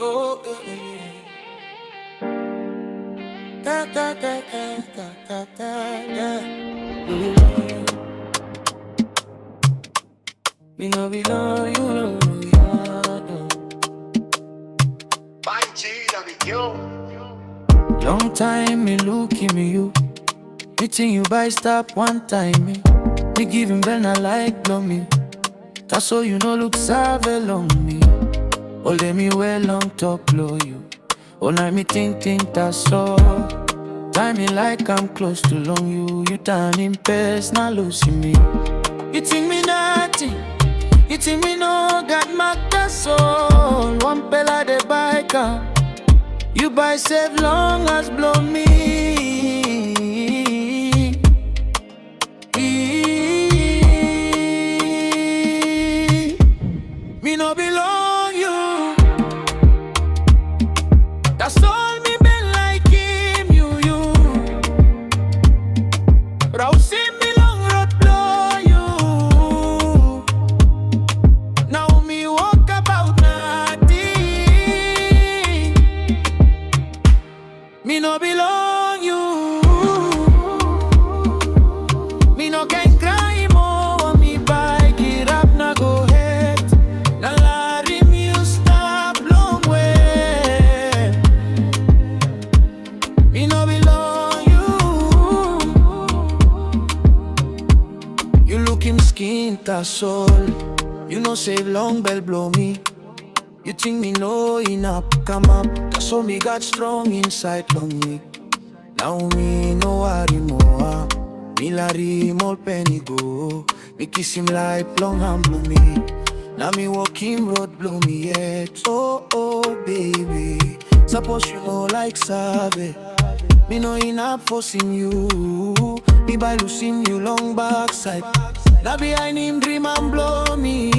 Oh, da da da da da da da. Me no belong, you know we are. Long time me looking me you. Me think you buy stop one time me. Me give him when I like blow me. That's so you know look savage on me. All day me well long talk blow you. All night me think that's all. Time me like I'm close to long you. You turn in pace now losing me. You think me nothing. You think me no got my soul. One pella de biker. You buy save long as blow me. Me no belong you. That's all me been like him, you. Rouse me long road blow you. Now me walk about nothing. Me no belong you. Me no can cry more. Me bike it up now go ahead. Now let you stop long way. Me no belong you. You look him skin that's all. You know save long bell blow me. You think me know enough come up. That's how me got strong inside long me. Now me no worry more. Me larry more penny go. Me kiss him like long and blow me. Now me walk him road blow me yet. Oh baby. Suppose you know like savage. Me no enough forcing you. Me by losing you long backside. Now behind him dream and blow me.